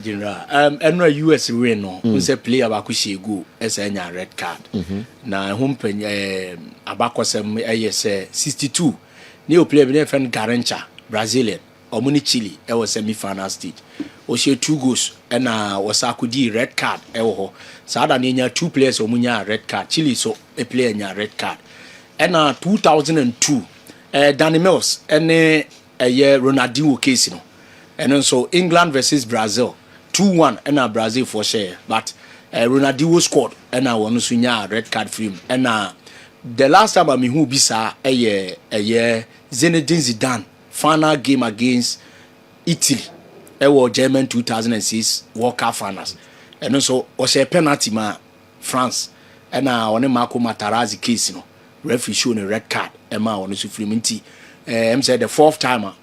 General, and US win no. We say player abakushi go as a red card. Na home pen abakosem say 62. New player be friend Garancha, Brazilian, or Muni Chile. It was semi-final stage. O she 2 goals and was akudi red card. Ewo. So ada ninya 2 players omunya red card. Chile so a player nya red card. And 2002, Danny Mills and a year Ronaldinho case no. And also England versus Brazil. 2-1 and Brazil for share, but Ronaldinho scored and I want to red card for him. And the last time I mean who bisa a year Zinedine Zidane final game against Italy. It was German 2006 World Cup finals. And also was a penalty ma France and on Marco Materazzi case no referee showing a red card and ma on to free I'm said the 4th timer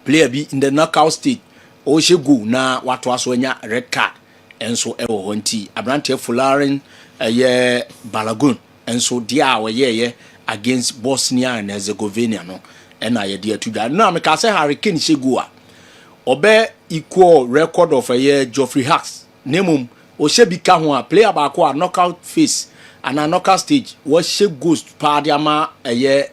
player be in the knockout stage. O she go na watu aso nya red card enso ewo honti abrante Fularen Balagun enso dia we against Bosnia and Herzegovina no na ye dia to that na me ka say Hurricane she go a obe equal record of Geoffrey Hacks nemum o she bi ka ho a player ba ko a knockout phase and a knockout stage what she goes pardiama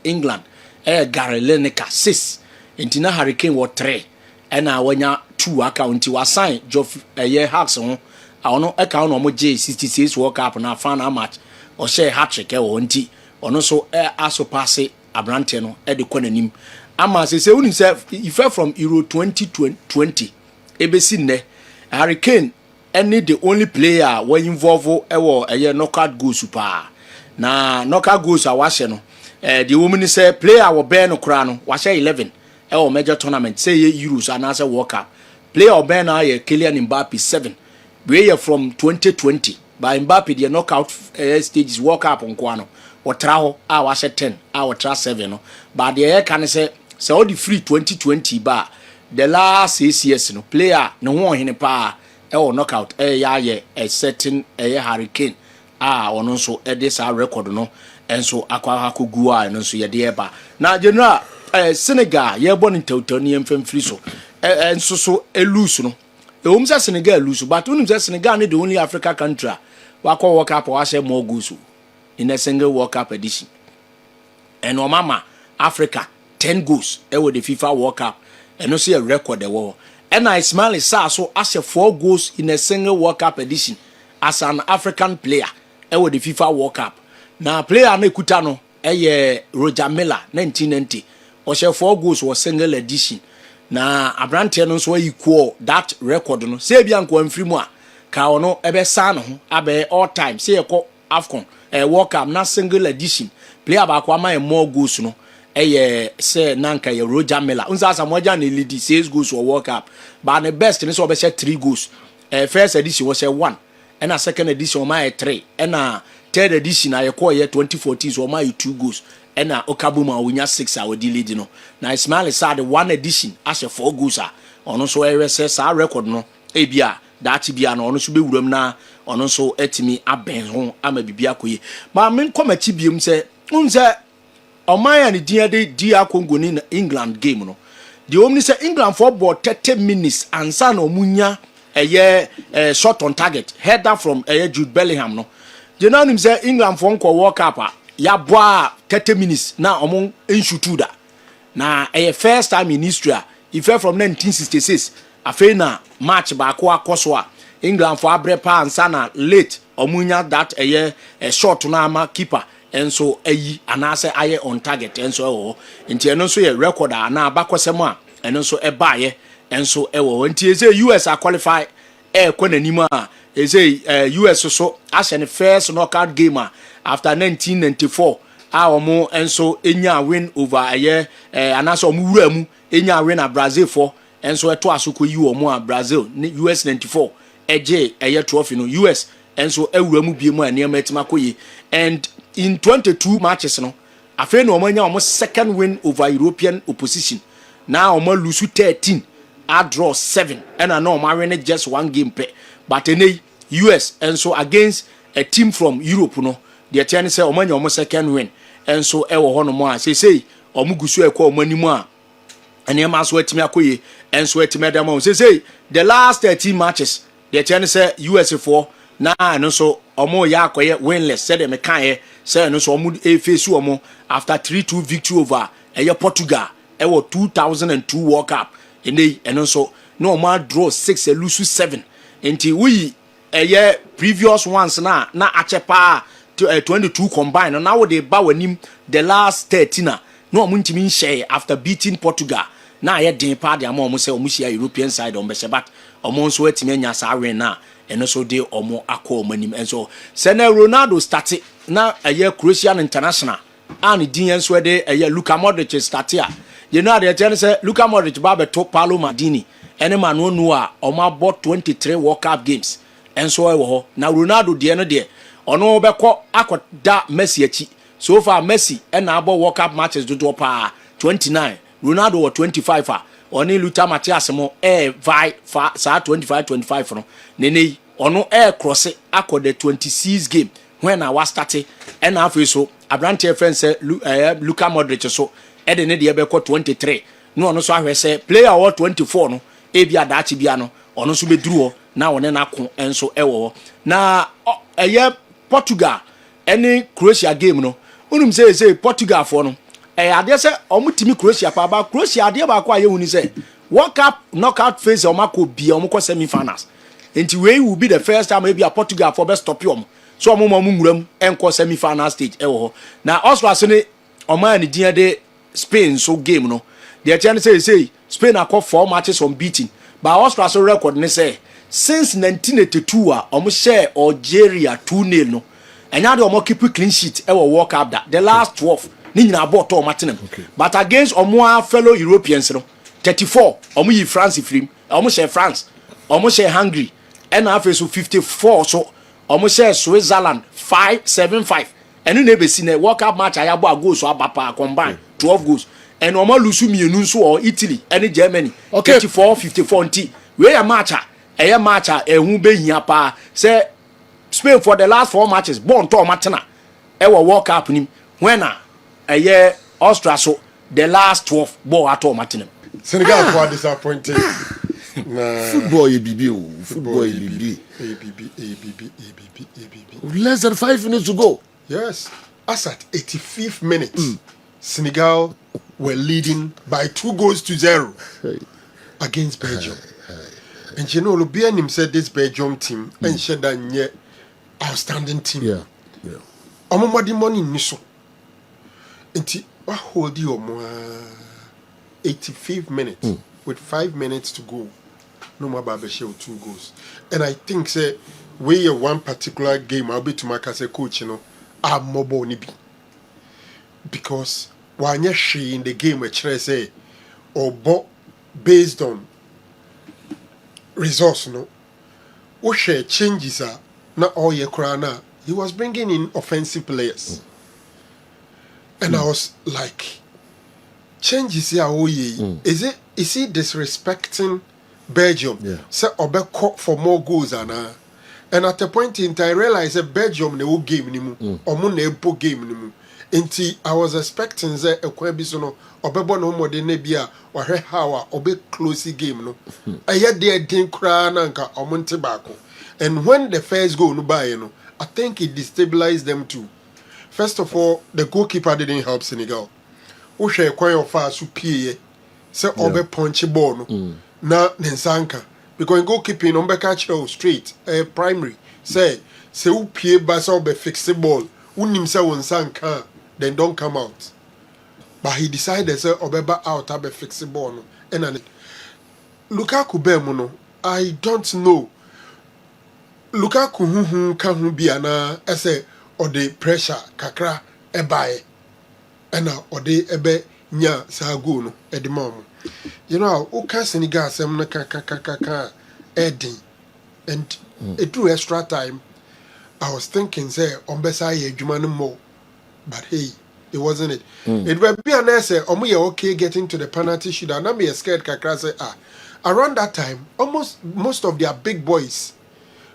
England Gary Lineker 6 intina Hurricane what 3 and wanya 2 account was sign Geoffrey Hacks on no account no mo J66 World Cup na final match or share hat-trick wonti ono so aso pass abrante no e de konanim ama say uni self if from Euro 2020 ebesi ne Hurricane any the only player when involve knockout goals pa na knockout goals a wahye no the woman say player wo be no kra no wahye 11 major tournament say Euros and as a World Cup player oben na Kylian Mbappe 7 we from 2020 by Mbappe the knockout stages World Cup on kwano otra ho a wa 10 a otra 7 no but the can say all the free 2020 ba the last 6 years no player no ho hene pa knockout a certain Hurricane ono so this record no enso akwa hakugua no so ye de ba na general Senegal ye born in Teutoni emfem free so enso so lose no say Senegal lose but when say Senegal the only Africa country wa kwa World Cup wa share more goals in a single World Cup edition and o mama Africa 10 goals with the FIFA World Cup and no see a record the war and I smile so as 4 goals in a single World Cup edition as an African player with the FIFA World Cup now player na kuta no Roger Miller 1990 or share 4 goals was single edition. Na abrante no so equal that record no. Say bian ko amfiri mu a ka ono ebe sa no ho abe all time say ko AFCON World Cup na single edition. Player ba ko ama more goals no. Say nanka Roger Miller. Unsa samoja na lead 6 goals for World Cup. But the best no so be share 3 goals. First edition was 1 and a second edition o ma 3 and a third edition I call 2014 so ma 2 goals. And Okabuma winya 6 our lead no. Na Ismail said the 1 edition as a 4 goals ono so says our record no ebia that bia no ono so be wuram na ono so etimi aben ho ama bibia koye. Ma men komachi biom say unse omaya ni dia de dia Congo ni England game no. The only say England for about 30 minutes and san omunya shot on target header from Jude Bellingham no. You know him say England for nko World Cup ya boa 30 minutes na omon enshutu da na first time in history if from 1966 afei na match ba ko akoso a England for abrepa ansana late omunya that shot na ama keeper enso anase aye on target enso nti eno so ye record na abakosem a eno so baaye enso nti eze US a qualify kwananima a eze US so as the first knockout game after 1994 omo enso enya win over anaso omo wura mu enya win na Brazil for enso eto asoko yi omo a Brazil US 94 trophy no US enso ewura mu bie mu aniema etima koyi and in 22 matches no afei no omo nya omo second win over European opposition now omo lose 13 a draw 7 and na omo win just 1 game pe but any US enso against a team from Europe no the ten say omanya omo second win enso ewo ho no mo a say omugusu ekọ omanimu a and you must wait me akoye and sweat me dem say the last 13 matches the chance say USA 4 na no so omo ya akoye winless said them kan here say no so omo face omo after 3-2 victory over Portugal 2002 World Cup and so no omo draw 6 lose 7 until we previous ones na achepa 22 combined now they ba wanim the last 13 no omo ntimi share after beating Portugal na ye den pa de omo say omo share European side on be but omo so etimi anya sa win na and so they omo akọ omanim and so Senegal Ronaldo started na Croatian international and din so de Luka Modric started you know the tell say Luka Modric ba be to Paulo Maldini any man no know omo about 23 World Cup games and so e wo na Ronaldo de no de ono be kọ akoda Messi achi so far Messi and about World Cup matches do pa 29 Ronaldo was 25 oni Luther Matthias mo vai fa sa 25 no nene ono cross akọ the 26 game when I was starting and after so abrante friend say Luka Modric so e de ne de be kọ 23 no ono so ahwe say player or 24 no e bia da chi bia no ono so be duru na wona na ko enso ewo na Portugal any Croatia game no unum say Portugal for no ade say omutimi Croatia pa ba Croatia ade ba kwa yehuni say World Cup knockout phase omako bi omko semi finals enti we will be the first time maybe a Portugal for best stop you so omo muram enko semi final stage ewo na Austria so ne oman ni dia de Spain so game no the chance say Spain akọ 4 matches unbeaten but Austria so record ne say since 1982 omo share Algeria 2-0 no enya de omo keep clean sheet ewo World Cup that the last 12 ni nyina bought to Martinem but against omo fellow Europeans no 34 omo yi France film omo share France omo share Hungary and after so 54 so omo share Switzerland 5-7-5 and you never seen a World Cup match ayabo goals so abapa combine 12 goals and omo lusu mienu so or Italy and Germany 34-54 nti we a match ehun be hia pa say Spain for the last 4 matches born to matena e wo World Cup nim when Austria so the last 12 ball at all matena Senegal for disappointed. Nah. Football football ABB. Less than 5 minutes to go. Yes. As at 85th minute, Senegal were leading by 2-0 against Belgium. And you know, Lubianim said this Belgium team and said that outstanding team. Yeah. Omomadi money niso. Enti what hold you 85th minute with 5 minutes to go. No more Babeshe with 2 goals. And I think say we one particular game I'll be to my coach, you know, I'm mobile nibi. Because when she in the game which say or based on resource no what share changes are not all your crana. He was bringing in offensive players. And I was like, changes here, is he disrespecting Belgium? Yeah. Say Obe caught for more goals and at a point in time I realized that Belgium ne game nimu or ne game nimu. Inti I was expecting say a Kwebisono Obebo no more than Nebia or her how Obe close game no. I had there din krananka or Montebacco. And when the first goal no buy, you know, I think it destabilized them too. First of all, the goalkeeper didn't help Senegal. Who share quite of far superior. Say Obe punch ball no. Na Nensanka. Because in goalkeeping on catch straight primary. Say who pie basa Obe fix the ball. Unim say one sanka then don't come out. But he decided say Obe ba out Obe fix the ball no. And Lukaku Bemono, I don't know. Lukaku can be ana ese or the pressure kakra ebae ena or the ebe nya sago no e de mom. You know, o ka Senegal sem na ka edin and it drew extra time. I was thinking say on besa ye adwuma no mo, but hey, it wasn't it. It will be an essay omo ye okay getting to the penalty shootout. Na me scared kakra say around that time almost most of their big boys.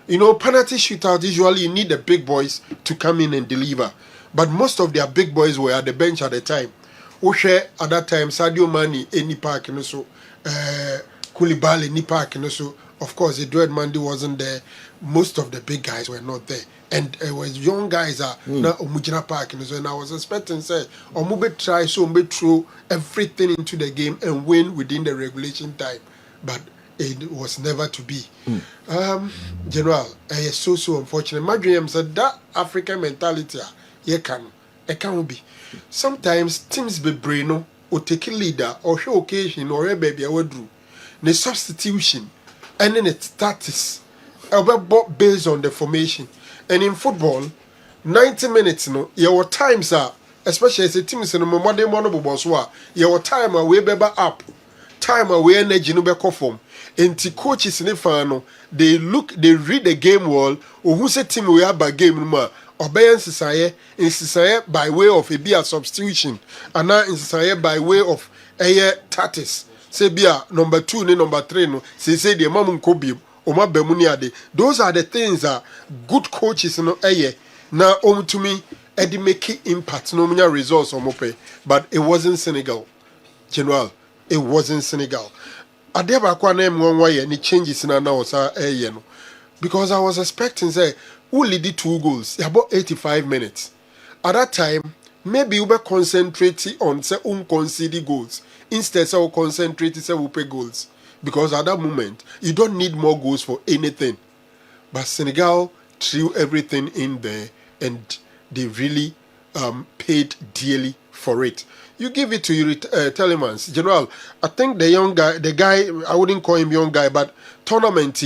You know, penalty shootout, usually you need the big boys to come in and deliver. But most of their big boys were at the bench at the time. share at that time Sadio Mane any park and so Koulibaly any park and so of course Edouard Mendy wasn't there. Most of the big guys were not there, and it was young guys now Omujina Park and so. And I was expecting say Omube try so throw everything into the game and win within the regulation time, but it was never to be. General, it's so unfortunate. My dream said that African mentality, it can be. Sometimes teams be brain or take a leader or show occasion or a baby I would do. The substitution and then its status based on the formation. And in football, 90 minutes, your times are, especially as a team is in a modern monoble, your time are way better up, time are way energy no be form. And the coaches in the final, they read the game well, or who say team we have by game obeying society by way of a substitution, and now in society by way of a tactics. Say bia number 2 ni number 3 no say the mamun kobi o ma bemuni ade. Those are the things that good coaches no na to me edi make impact no munya results on mope, but it wasn't Senegal. General, it wasn't Senegal. Ade ba kwa na em won waye ni changes na na osa no, because I was expecting say who lead the 2 goals about 85 minutes. At that time maybe we were concentrating on say concede goals instead so concentrate say we pay goals, because at that moment you don't need more goals for anything. But Senegal threw everything in there and they really paid dearly for it. You give it to your Telemans. General, I think the guy, I wouldn't call him young guy, but tournament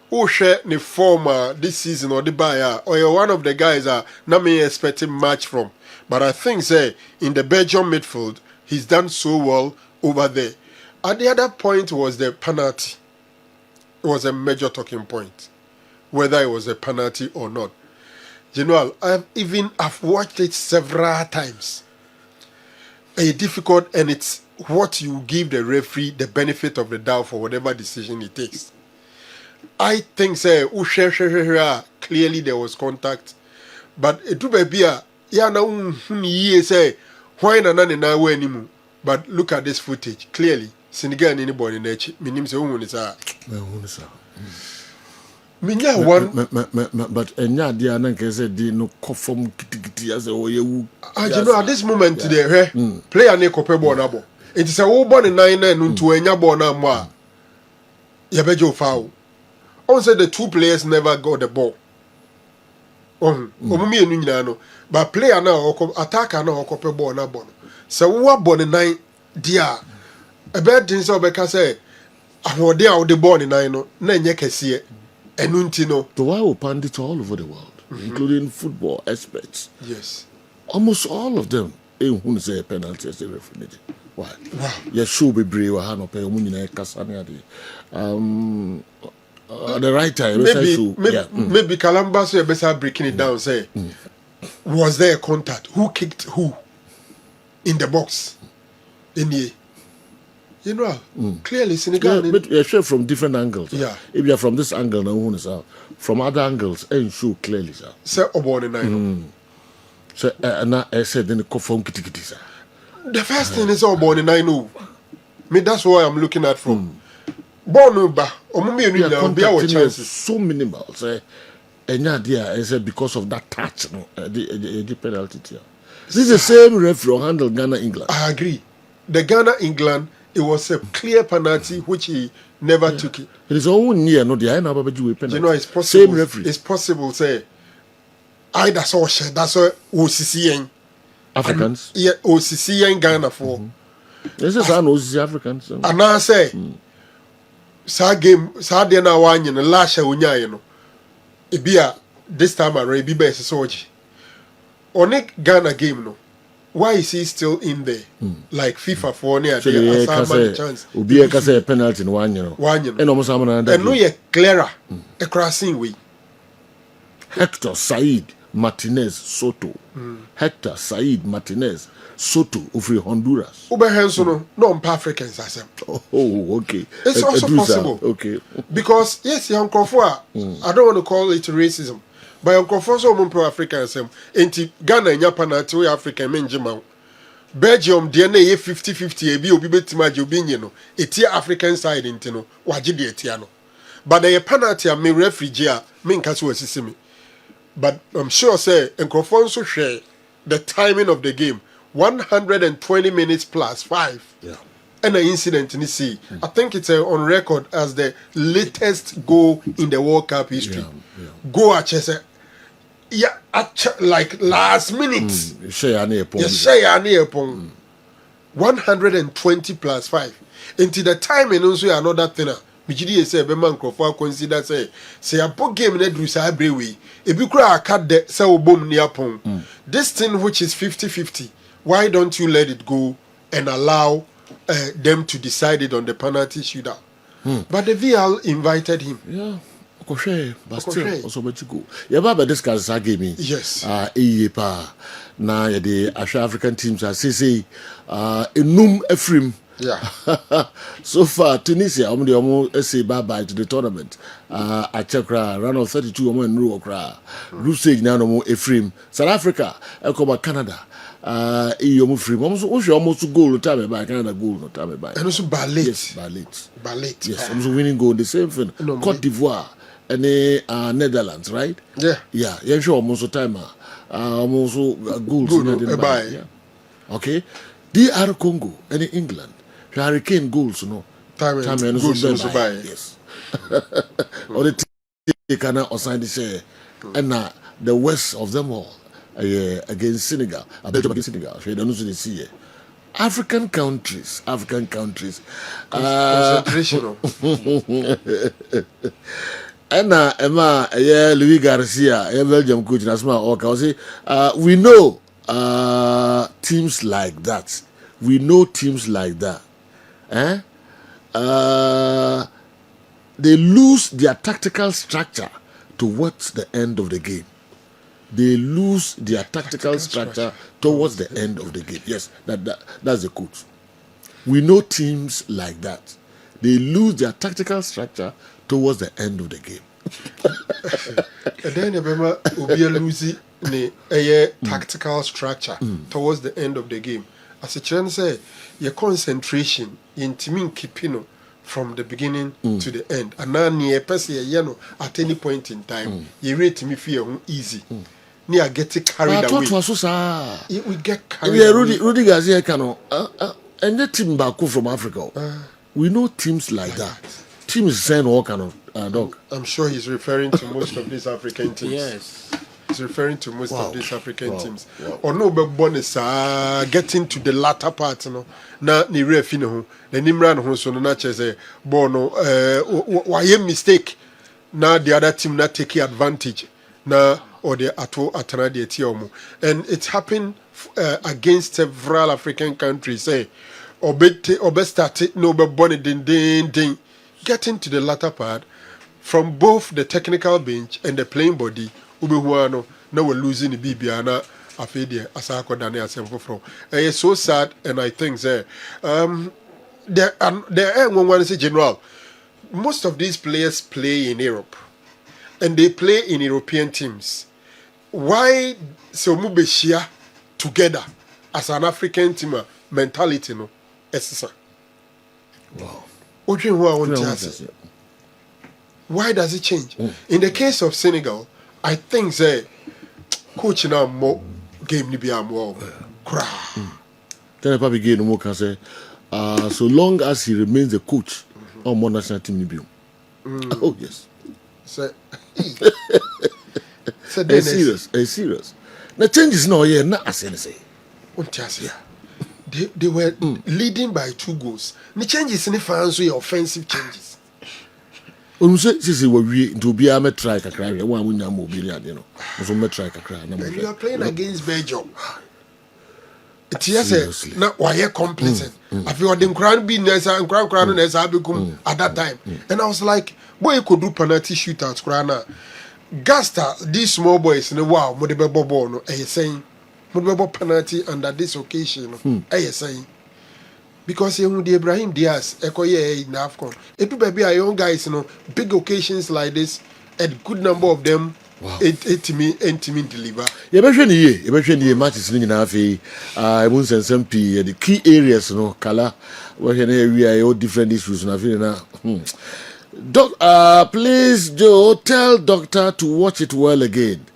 who share the former this season or the buyer, or you're one of the guys not me expecting much from. But I think say in the Belgium midfield, he's done so well over there. At the other point was the penalty. It was a major talking point, whether it was a penalty or not. General, I've watched it several times. It's difficult, and it's what you give the referee the benefit of the doubt for whatever decision he takes. I think say clearly there was contact, but it would be say why na way anymore. But look at this footage clearly. Senegal anybody in each minim say who is minya one but enya dia na nke say di no conform kitikiti as oyewu. At this moment today player na kope ball na ball. It is a wo ball 9 ntu enya ball na mo a ye bejo foul. On say the 2 players never got the ball. Omumi enu nyina no, but player na attacker na kope ball na ball. So wo ball 9 dia a bad thing so be ka say ahode a wo the ball 9 no na enye kese enunti no. So why will pundits all over the world, including football experts? Yes. Almost all of them who say a penalty as a referee. Why? Wow. You should be brave or no pay kasani at the right time. Maybe Kalamba so better breaking it down say was there a contact? Who kicked who in the box? In the clearly Senegal. Yeah, but you're sure from different angles. Yeah. If you're from this angle, no one from other angles, and show clearly, sir. Say about the 9. So I said then the conform kitikiti, sir. The first thing is about the 9. Me that's what I'm looking at from. Bonuba, chances so minimal, say. And idea I said because of that touch, the penalty here. This is the same referee handle Ghana England. I agree. The Ghana England, it was a clear penalty which he never took it. It is all near, no, the I never do a penalty. It's possible. Same referee. It's possible, say. That's all. That's all. OCC Africans. Yeah, OCC in Ghana for. This is an OCC Africans. And now say, sa game, sa day na one in the last year, it be this time around, be best soldier. On a Ghana game, no. Why is he still in there? Like FIFA for near the chance. Ubi a penalty in 1 year. 1 year. And almost another. And no, you're clearer. A crossing way. Hector Said Martinez Soto. Hector Said Martinez Soto of Honduras. Uber no Africans, I said. Oh, okay. It's also possible. Okay. Because, yes, young Crawford, I don't want to call it racism. But Uncle Fonso pro African sem enti Ghana nya penalty we African men jima Belgium deɛ na ɛyɛ 50-50 ebi obi bɛtumi agye obi nye no ɛtia African side nti no wagye deɛ ɛtia no but ɛyɛ penalty a me referee gye a menka so wasisi me but I'm sure say nkurɔfoɔ nso hwɛ the timing of the game 120 minutes plus 5 and an incident in the sea. I think it's on record as the latest goal in the World Cup history. Go at Chelsea. Yeah, like last minute. Share near 120 plus 5. Into the time and also another thing. Mijidi say be man crofo consider say a book game na dru sa brewe. E bi kura aka de say obom ni apon. This thing which is 50-50. Why don't you let it go and allow them to decide it on the penalty shootout? But the VL invited him. Yeah. But still, also but you go. Yeah, but discuss that game. Yes. Pa na the African teams are say enum Ephraim. Yeah. So far, Tunisia almost say bye bye to the tournament. I check round of 32 in Ruokra. Rusage now no Ephraim. South Africa, Canada. Almost goal time by Canada goal no time by. And also ballet. Yes, ballet. Yes, almost winning goal the same thing. Cote d'Ivoire and Netherlands, right? Yeah. Yeah, sure almost time almost goals by. Yeah. Okay. DR Congo and England. Hurricane goals no. Time and goals by. Yes. Or the Canada or sign say and the worst of them all. Against Senegal, Belgium against Senegal. So you don't know the see African countries. Concentration. And Emma, Louis Garcia, Belgium coach, we know teams like that. We know teams like that. They lose their tactical structure towards the end of the game. They lose their tactical structure towards the end of the game. Yes, that's the quote. We know teams like that. They lose their tactical structure towards the end of the game. And then remember, we lose the tactical structure towards the end of the game. As a chance say, your concentration in teaming keeping from the beginning to the end. And now near person at any point in time, you rate me feel easy. Near getting carried away. We get carried away. Rudy Garcia cano and the team back from Africa. We know teams like that. Teams send all kind of dog. I'm sure he's referring to most of these African teams. Yes. He's referring to most of these African teams. Or no, but bonus getting to the latter part, you know. Na ni refi no na nimra no so no na chese bono why mistake na the other team not taking advantage na or the ato atana de tiomo. And it's happened against several African countries. Obe started no be bonny ding getting to the latter part from both the technical bench and the playing body. Ubehuano now we're losing the Bibiana Afedia Asako Dane Asemfo from. It's so sad, and I think there one is general. Most of these players play in Europe, and they play in European teams. Why so mubeshia together as an African team mentality no? Wow. Why does it change? In the case of Senegal, I think that coach now more game ni be more cry. Then probably game no more can say so long as he remains the coach on more national team ni be. Oh yes. So serious. The changes now here not as say. They were leading by 2 goals. The changes in the fans were offensive changes. When we we to be a try kakra one win am obi you know. So me try kakra na. You are playing against Belgium. It is na why complacent. I feel the crown be nessa and crown nessa become at that time. And I was like, boy, you could do penalty shootouts crana. Gasta these small boys in the wow, modebebo ball no saying modebebo penalty under this occasion. Saying because you the Ibrahim Diaz, Ekoye in AFCON. It do be a young guys, big occasions like this, a good number of them Wow. It me deliver. You better ni matches ni na afi even some the key areas no kala we area all different issues na afi na. Please Joe tell doctor to watch it well again.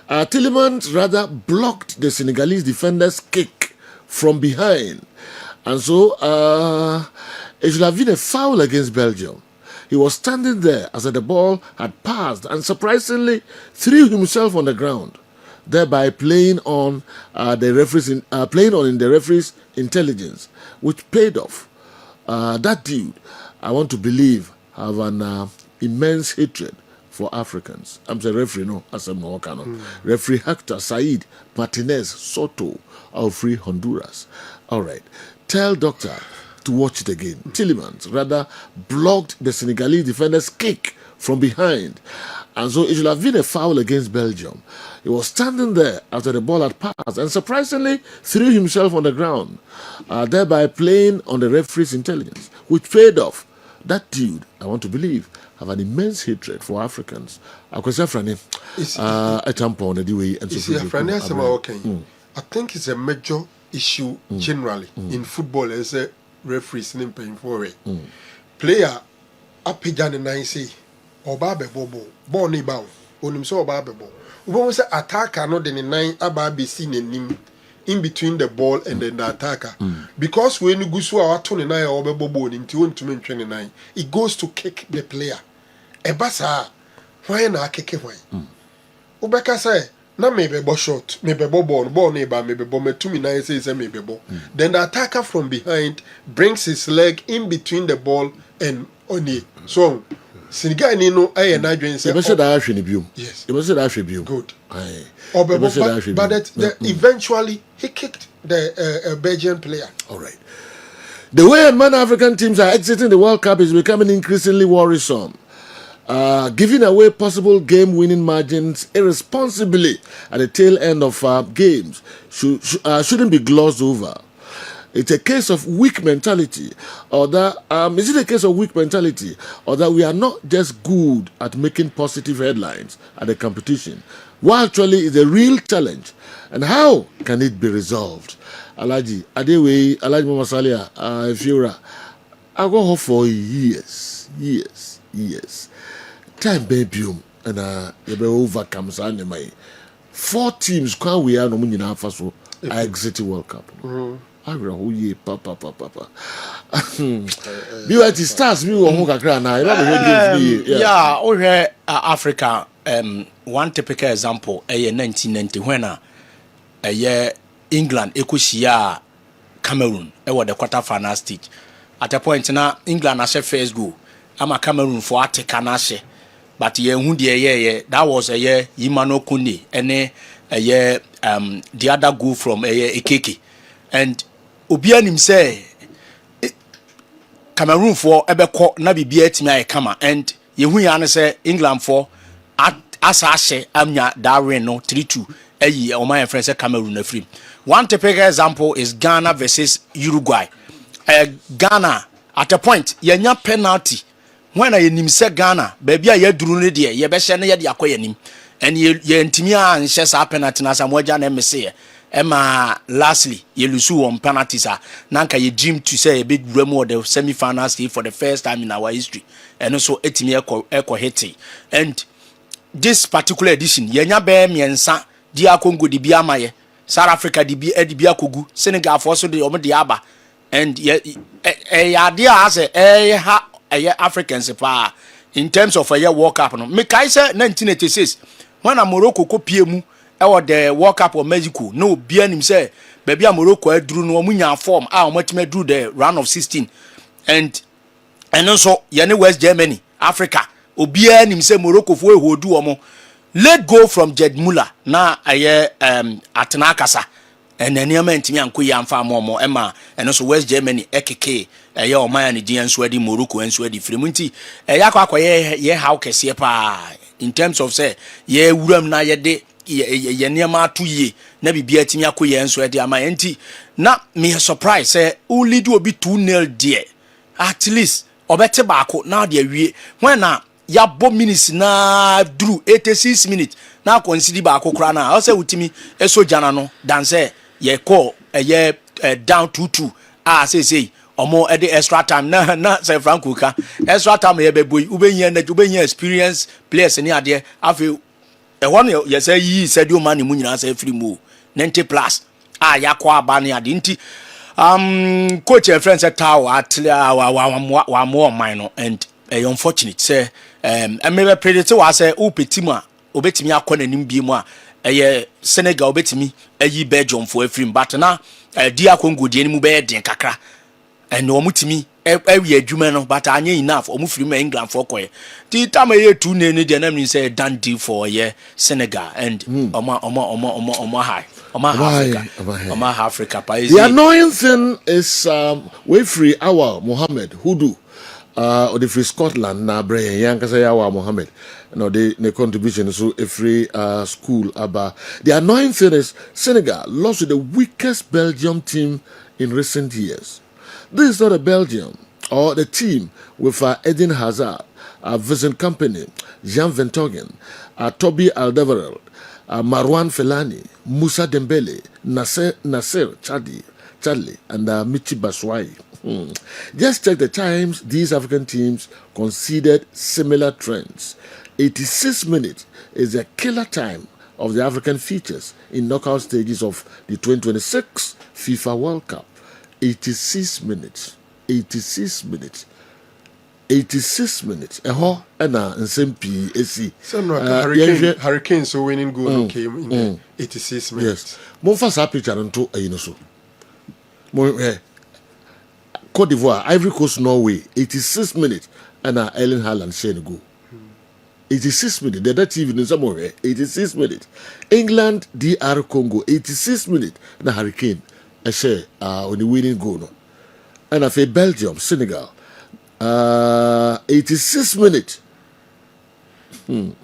Tillemans rather blocked the Senegalese defender's kick from behind, and so it should have been a foul against Belgium. He was standing there as the ball had passed and surprisingly threw himself on the ground, thereby playing on the referee's intelligence, which paid off. That dude, I want to believe, have an immense hatred for Africans. I'm the referee, no, as I'm not Referee Hector Said Martinez Soto, of Free Honduras. All right, tell doctor to watch it again. Tillemans rather blocked the Senegalese defender's kick from behind, and so it should have been a foul against Belgium. He was standing there after the ball had passed and surprisingly threw himself on the ground, thereby playing on the referee's intelligence, which paid off. That dude, I want to believe, have an immense hatred for Africans. I think it's a major issue generally in football as a referee paying for it. Player up and I say, Obabe Bobo, Bonnie Bow, Unim so Babebo. When say attacker not in 9 Ababi seen in between the ball and then the attacker. Because when you go to our 29 or Bobo into 29, it goes to kick the player. Ebasa, why not kick away? Ubeka say, na maybe bo shot, maybe ball neighbor, maybe bomb 2 says maybe ball. Then the attacker from behind brings his leg in between the ball and Oni. So Senegal no I and I say yes. You must say good. But eventually he kicked the Belgian player. All right. The way man African teams are exiting the World Cup is becoming increasingly worrisome. Giving away possible game-winning margins irresponsibly at the tail end of games shouldn't be glossed over. It's a case of weak mentality, or that is it a case of weak mentality, or that we are not just good at making positive headlines at the competition? What actually is a real challenge, and how can it be resolved? Alaji Adewe, Alaji Mamasalia, Fiora, I go home for years. Time baby, and you be overcome some my 4 teams. Can we are no money now for so I exit the World Cup. I will ye papa. Be at the stars. Me who kakra na. Yeah, over Africa. One typical example. 1990 when England ekushia Cameroon. Was the quarter-final stage. At a point now, England as first goal. I'm a Cameroon for Atekanashe. But that was a year Yimano Kuni and the other goal from Ekeke. And Obianim say Cameroon for Ebeko Nabi Bietime Kama and Yehuyan say England for Asashe Amnya Dareno 3-2 or my friend say Cameroon free. One typical example is Ghana versus Uruguay. Ghana at a point yenya penalty. When I nim say Ghana, baby I duru ne de ye be hye ne ye de akoye nim and ye ntimi a nhye sa penalty na samoja na emse Emma lastly ye lusu on penalties nanka ye dream to say a big remo the semi-final stage for the first time in our history and also etimi eko hiti. And this particular edition yenya be miensa di akongo di bia maye South Africa di bia kogu Senegal for so de omo de aba and ye idea as ha Africans in terms of a year World Cup no me kai say 1986 when Morocco ko piemu e the World Cup of Mexico no bia nim say baby Morocco aduru no omunya form omatime drew the round of 16 and also yene West Germany Africa obia nim say Morocco fo ehodu omo let go from Jed Muller na atena kasa and then ntimi anko ya mfa momo ema and also West Germany ekeke o man ni dia nso adi Morocco nso adi frimunti yakwa ye how kese pa in terms of say ye wuram na ye de ye niam atu ye na bibia timi akoye nso adi ama enti na me surprise say o lead obi 2-0 there at least obete baako na de awie when na ya bo minutes na drew 86 minutes na consider ba akokra na o say utimi eso jana no dan say ye call ye down 2-2 say omo e the extra time na say Franco ka extra time ye be boy ubenya experience players ni ade afi e won ye say yi Sadio Mane mu nyina say free mo 90 plus yakwa aba ne ade nti coach and friends at tower at wa more minor and unfortunate say I may predict was say upetima obetimi akọ nanim bi mu a Senegal obetimi ayi Belgium for every but na dia Congo die ni mu be den kakra and no mutimi every adwuma no but anya enough omu firi ma England for koye ti time ye 2 ne de na mean say done deal for Senegal and high Africa. The annoying thing is we free our Mohammed Hudu or the free Scotland na Brian Yankasa our Mohammed no the contribution so a free school about the annoying thing is Senegal lost to the weakest Belgium team in recent years. This is not a Belgium or the team with Eden Hazard, Vincent Kompany, Jean Vertonghen, Toby Alderweireld, Marwan Fellaini, Moussa Dembele, Nasser Chadli, and Michi Batshuayi. Just check the times these African teams conceded similar trends. 86 minutes is a killer time of the African features in knockout stages of the 2026 FIFA World Cup. 86 minutes. 86 minutes. 86 minutes. Eho ena nsempi esi. Hurricane so winning goal came in 86 minutes. Yes. Mo fa sa picture nto ayino so. Mo Côte d'Ivoire, Ivory Coast, Norway, 86 minutes and Erling Haaland Senegal. 86 minutes. The Dutch even in somewhere 86 minutes. England, DR Congo, 86 minutes. Na Hurricane I say on the winning goal no. And I say Belgium, Senegal. 86 minutes. And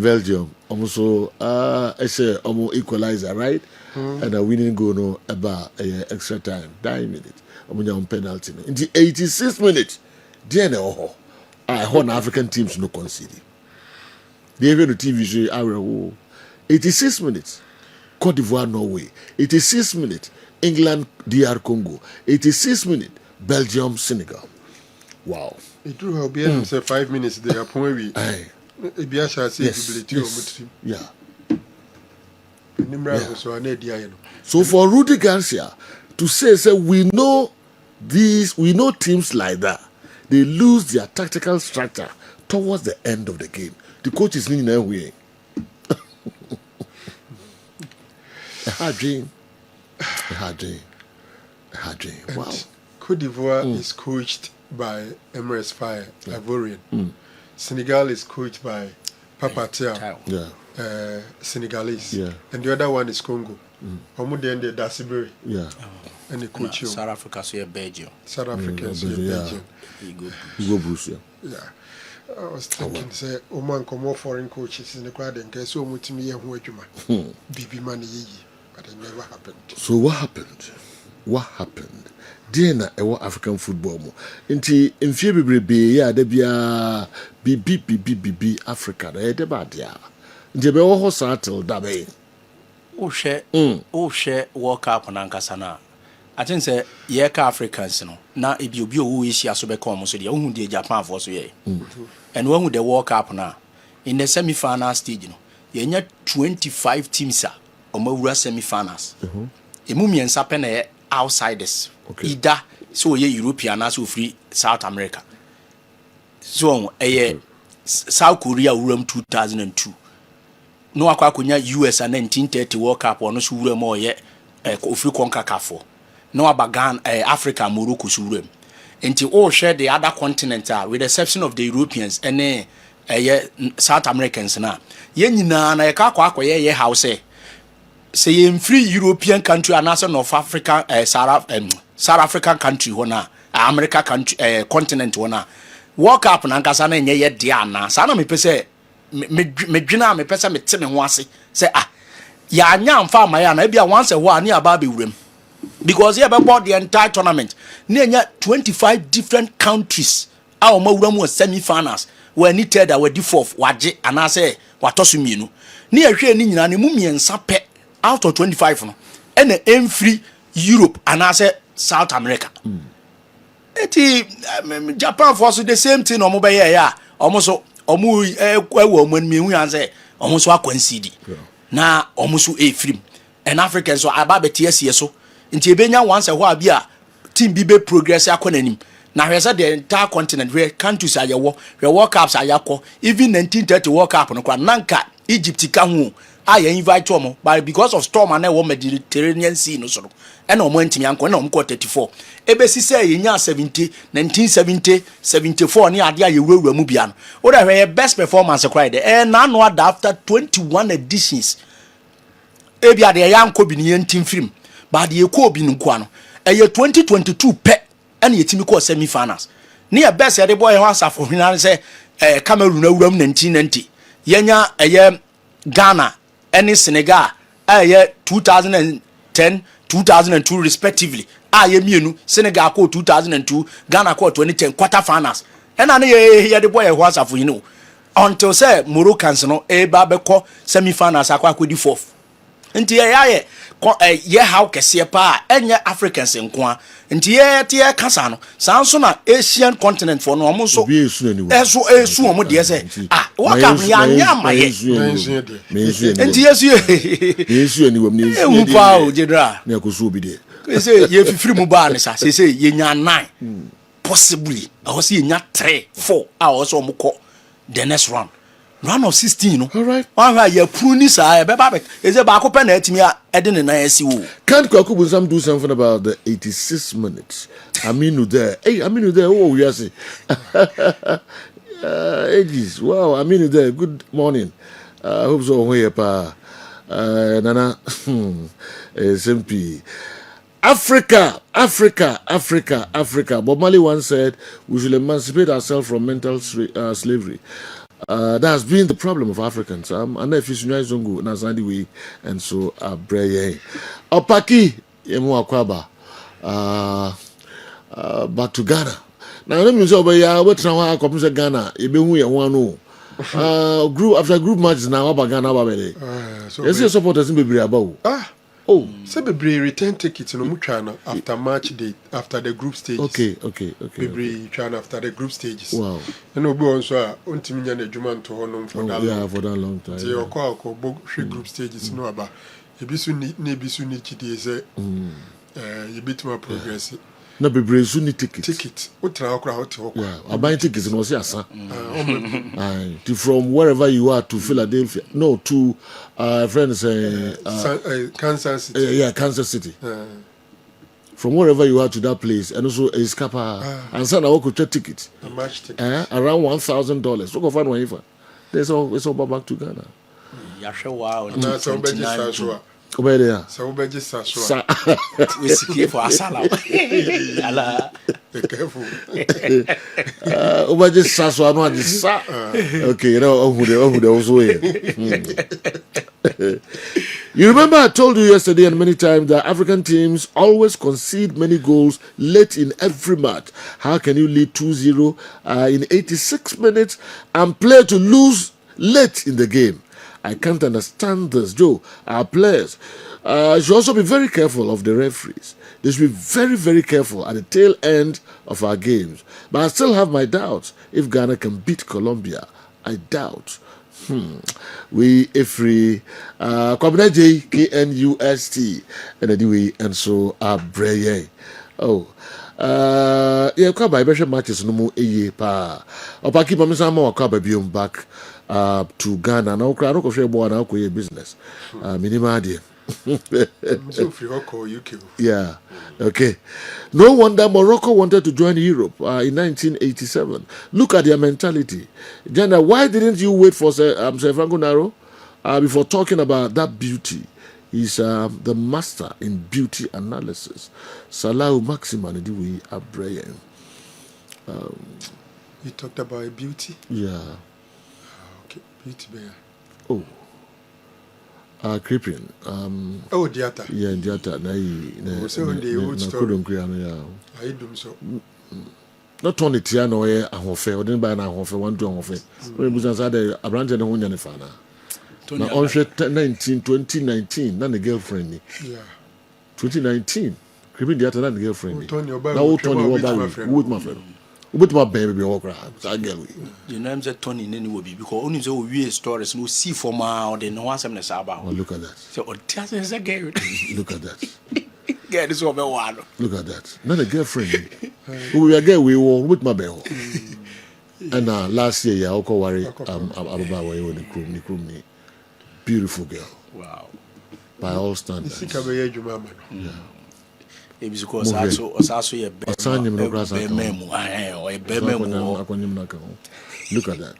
Belgium also I say almost equalizer, right? And a winning goal no about extra time, 9 minutes. On penalty. In the 86 minutes, then I want African teams no concede. They even the TV show 86 minutes. Côte d'Ivoire, Norway. 86 minutes. England, DR Congo. 86 minutes. Belgium, Senegal. Wow. It will be 5 minutes there. Yeah. Yeah. So for Rudy Garcia to say we know teams like that, they lose their tactical structure towards the end of the game. The coach is leaning away. A hard dream. Wow. Cote d'Ivoire is coached by Emirates Fire, Ivorian. Senegal is coached by Papa Thiaw. Yeah. Senegalese, and the other one is Congo. Omudende Dasibiri, and the coach. South Africa, so Belgium. South Africa, so Belgium. Go Bruce, yeah. I was thinking, say, Oman come more foreign coaches in the crowd and guess so much me and who Bibi money, but it never happened. So what happened? Diana ewa African football mo. Inti mfie bebrebe ya de bia bibi Africa da de ba dia. Nje be wo hospital da be. O hwe World Cup na nkasa na. I think say ye ka Africans no. Na ebi obi o Asia so be come so de. Ohun de Japan for so ye. And when the World Cup na in the semi-final stage no. Ye nya 25 teams a omawura semi-finals. Emu miensa pe na outsiders. Okay. Either so ye European as free South America. So South Korea uram 2002. No akwa kunya US and 1930 World Cup ono so uram o ye ofri konkakafo. No abagan Africa Morocco so uram. Enti all share the other continent with the exception of the Europeans and South Americans na. Ye nyina na ye ka akwa ye house say in free European country and also North Africa South African country hona America country continent hona World Cup na nkasa na nye dia na sa na me pese medwina me pese me te me ho ase say ya anya mfa ma ya na bia once a while ni aba be wurem because here be board the entire tournament na nya 25 different countries a omo wura mu semi finals we ni third a we di fourth waje anase watoso mienu ni ehwe ni nyina ne mu miensa pe out of 25 no ena emfree Europe anase South America. Eti Japan for so the same thing omo be ya omo so omo ewo omo mi hu yan say omo so akwansidi na omo so efrim and Africans so aba betie so nti ebenya once a ho bia team bi be progress akonanim na hwese the entire continent where countries ayewo where World Cups ayakọ even 1930 World Cup no kwa nanka Egypt ka hu aye invite omo but because of storm and e Mediterranean Sea no so no e na omo ntimi anko na omo 34 ebesi say yenya 70 1970 74 ni ade aye wurawura mu bia no wo da hwe best performance cry there na no after 21 editions ebi ade ya anko bi ni yentim film but ye ko bi nko ano eye 2022 pe ene yetimi ko semi finals ni e best ya de boy ho asafo hina say Cameroon awuram 1990 yenya eye Ghana ene Senegal eye 2010 2002 respectively aye mienu Senegal ko 2002 Ghana ko 2010 quarter finals ena ne ye de boy ho asafo hina until say Moroccans no e ba be ko semi finals akwa di fourth nti ye how kese pa enye Africans nkoa nti ye tie kasa no sanso na Asian continent for no omo so esu omo de say waka ya nya maye nti yesu eni wom ne esu pa o jedra na akoso obi de say ye fifiri mu ba ne sa say ye nya 9 possibly I was ye nya 3 4 a also omo ko the next round of 16 no. All right. One ya pruni sa e be ba be. Is ba ko pe na atimi a ede ne na asi wo. Can't Kwaku some do something about the 86 minutes? Aminu there. Hey, Aminu there. Oh, we are see. Ages. Wow, Aminu there. Good morning. I hope so here pa. Nana SMP. Africa. Bob Marley once said we should emancipate ourselves from mental slavery. That has been the problem of Africans. And if you know Zongo, Nazandi way, and so Breye. Opaki, Yemu Akwaba, back to Ghana. Now, let me say, what's now Ghana? Ibewu Yawano. Group after group matches now about Ghana. Yes, your supporters in Bibri about. Oh, Sebebri return tickets in Umuchana after match day, after the group stages. Okay. Bibri China after the group stages. Wow. And Obo also Untimian a Juman to Honum for that. Yeah, for that long time. So your call group stages no about. Ebisu ni chidi say you bit more progress. No Bibri soon tickets. Ticket. Utra okra hot. Yeah, I buy tickets and also from wherever you are to Philadelphia. No, to friends Kansas City. Yeah, Kansas City. From wherever you are to that place, and also a scapa and send a ticket. A match ticket. Around $1,000. We go find one even. It's all back to Ghana. Wow. Na so be just Over there. So be just so. We see for asala. Ala. Be careful. Over just so no just sa. Okay, you know who they also here. You remember I told you yesterday and many times that African teams always concede many goals late in every match. How can you lead 2-0 in 86 minutes and play to lose late in the game? I can't understand this, Joe. Our players should also be very careful of the referees. They should be very, very careful at the tail end of our games. But I still have my doubts if Ghana can beat Colombia. I doubt. We free Kwabena J KNUST and anyway and so Breye. Oh. Yeah, kwaba ibeshe matches no mu eye pa. Opaki pa misa ma kwaba biom back to Ghana. Na okra no ko hwe bo na akoye business. Minima ade. So free UK. Yeah. Okay. No wonder Morocco wanted to join Europe in 1987. Look at their mentality. Jana, why didn't you wait for Sir Franco Naro before talking about that beauty? He's the master in beauty analysis. Salahu Maximan Diwi Abraham. You talked about beauty? Yeah. Okay, beauty bear. Oh. Creeping. Oh, theater. Yeah, theater. So the old story. I do so. not only Tiano or Ahofe, or didn't buy an Ahofe, one to Ahofe. When we was at a branch and a Hunyan Fana. Now, on 2019, not a girlfriend. Yeah. 2019. Creeping the other girlfriend. Now, Tony, with my friend. With my baby, walk around. I get it. You know, I'm just Tony, then will be because only so weird stories, no see for my or the no one some about. Oh, look at that. So, just as a girl. Look at that. Get this over one. Look at that. Not a girlfriend. We are girl, we were with my baby. And last year, I also worry about the crew. Beautiful girl. Wow. By all standards. Yeah. It was because also a look at that.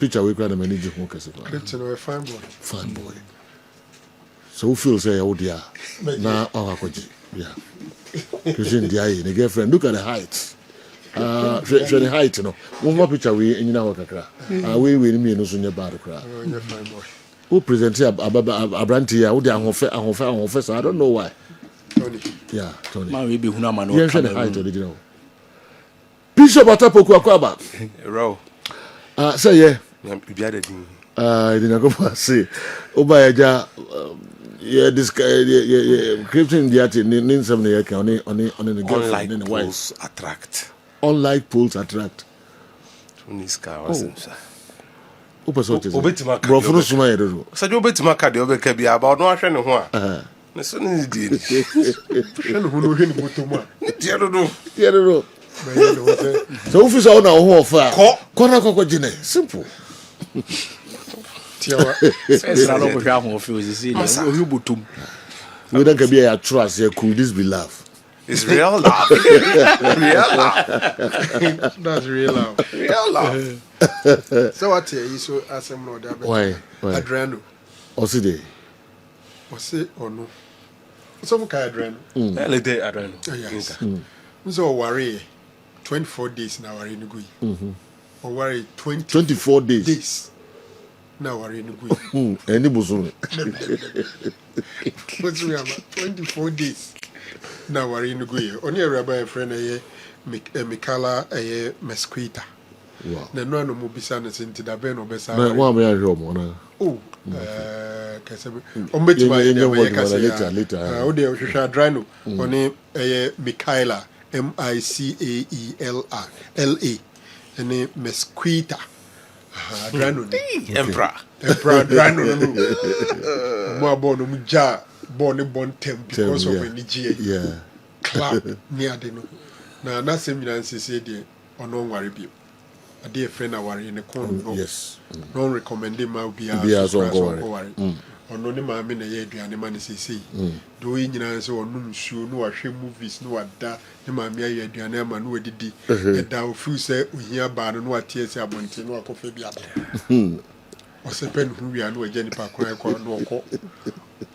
Picture we got a manager who can fine boy. Fine boy. So who feels say, oh dear. Now, yeah. Because in the eye, the girlfriend, look at the height. The height, you know. One more picture we in our crack. We will mean no sooner about the crowd. Fine boy. Who presents a brandy? I don't know why. Tony. Yeah, Tony. Man, we be Hunaman. Yes, the height original. Bishop Atapoku Akwaba. Row. Say, yeah. You better do. I didn't go for say. Obayaja, yeah, this guy, yeah, Christian Diati, in some year, on the girlfriend in the wife. Attract. Unlike pools attract. Tony's car wasn't. Obetima, bro, for so many. So you bet my card, you'll be about no action. So you did. Who him Butuma? So if it's on our whole fire, corner cockogene, simple. We don't be a trust. Could this be love? It's real love. Real love. That's real love. Real love. So what you so ask him no that. Why? Adriano. Oside. Ose or no. Some kind Adriano. Early day Adriano. Yes. So worry 24 days now are in the Gui. Or worry 24 days. Now are in the Gui. Any bosom. What's we have 24 days. Now we're in the Gui. Only a rabbi friend a Mikala a Mesquita. Wow. The no no mubisana sinti da ben obesa. One way I roam. Oh, Casabe. On bet my later. Oh, they shall drano. Only a Mikaela Micaela LA. And a Mesquita. Drano. Emperor Drano. More born jar. Born temp because of any GA club near the no. Now, that's similar and said, or no worry. A dear friend, I worry in a corner. Yes. Non recommending my be as or no name. I mean, a year, the man is say, doing answer or no shoe, no shame movies, no at that. The man, me, a diana man who did it. Thou few say, we hear bad and what tears are wanting no coffee. Or seven who we are no Jenny Park, no call.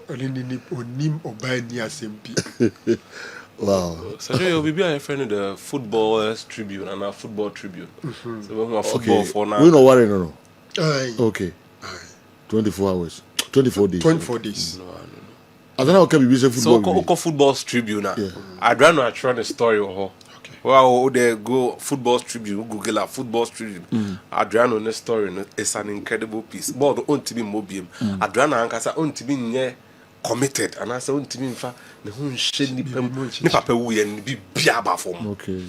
Onim obai ni asempi. Wow. So you'll be a friend of the Footballers Tribune and our Football Tribune. So we're going to football for now. We don't worry, no. Aye. Okay. 24 hours. 24 days. 24 days. No. I don't know how can we be football. So Football's Tribune now. I'd rather try the story of her. Well, they go Football Tribune, Google a Football Tribune. Adriano on the story is an incredible piece. But the own team mobium. Adriano Ankasa own team committed, and I said own team in fact the whole shit ni papa we and be biaba form. Okay.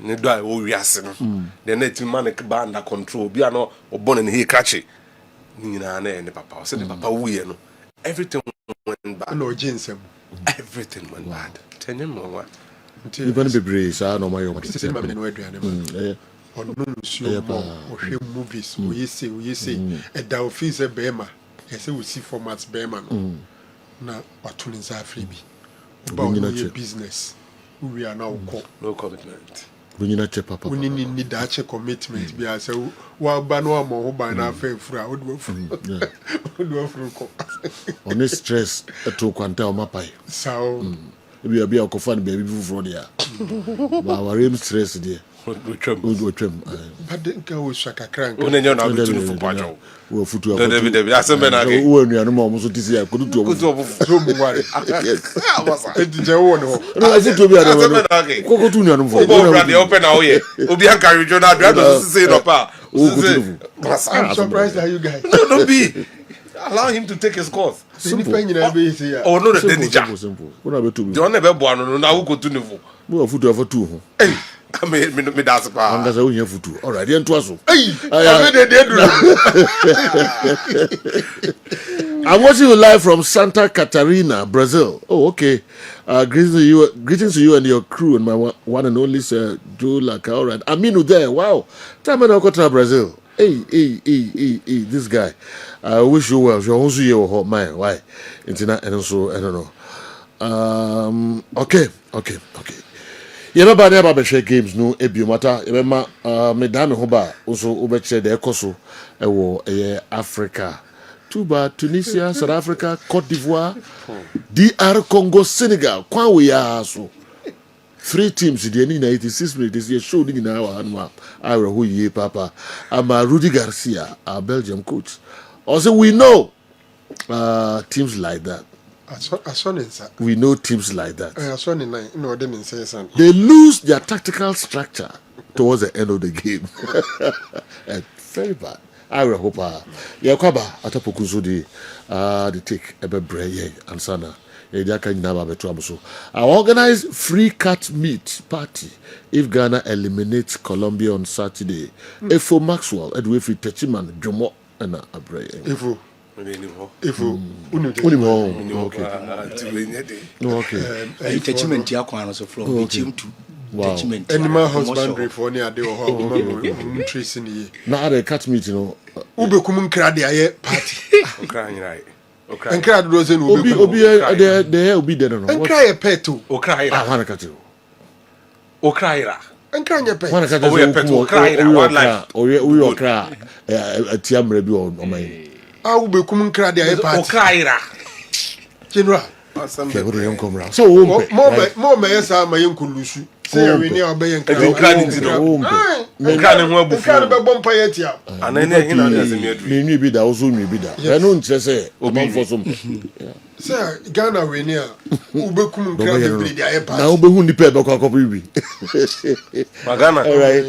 Ne do I we asem. The net man ba under control. Be no born in he catch. Ni na ne papa. Say the papa we no. Everything went bad. No ginsem. Everything went bad. 10 years more. You're going to be brave, so I know my own. Or no, movies, we say, a dow fees a bema, as we see formats bema. Now, what to is freebie. About your business, we are now called. No commitment. When you not check papa. We need that check commitment. We are so while Banoa more by now, fair fraud. Honest stress to quanta my pie. So. We are be a coffin baby for there. Our aim stress there. we trim. But the guy was shaka crank. When you're not going to Pajo. We futu. That's a man again. When you are no more so this year could do. So worry. Yes. It's the one. No, I think to be a Coco to you for the open now here. Obian carry John Adrian say no pa. I'm surprised that you guys. No, don't be. Allow him to take his course. Simple. Oh no, the danger. Simple. What about to Don't never born no now go to Nivo. we are futu for two. Hey, I mean, me that's pa. And that's how we have futu. All right, then twice. I'm watching you live from Santa Catarina, Brazil. Oh, okay. Greetings to you and your crew and my one and only Sir Joe Laka. All right. Aminu there. Wow. Time I go to Brazil. Hey, this guy. I wish you well. You're also your hot man. Why? Internet and also, I don't know. Okay. Yɛbɛba ne share games no ebiomata yɛbɛma medame ho ba also wobɛkyerɛ de ɛkɔ so Africa, Tuba, Tunisia, South Africa, Cote d'Ivoire, DR Congo, Senegal. Kwan we are so 3 teams the in 86 minutes you show in our hanma Ira who ye papa Rudy Garcia, our Belgium coach. Also we know teams like that. We know teams like that. They lose their tactical structure towards the end of the game. Very bad. I hope Yakwaba atapokuzo the take ebe breye ansana. I organize free cat meat party if Ghana eliminates Colombia on Saturday. Efo Maxwell, Edwin Techiman, Jomo and Abreye. Efo. Okay. Attachment ya kwa so from between attachment. Animal husbandry for near the home tracing ye. Now the cat meat, you know. Ube kumun kradi aye party. Crying right. And crowd doesn't Obi there will be there no. And cry a pet too. O cry. I want to cut you. O cry. And cry a pet. One cut you cry. One life. We cry. A tiam rebi on my. I will be coming cradi aye party. O cry. General. Okay, what do you come round? So more may say my uncle Lucy. Say we near obey and cry. Can't be bomb payet. And then you be that also me be that. I don't say obi for some. Sir, Ghana we near. Ube kum cradi aye party. Now be who the paper copy be. Magana. All right.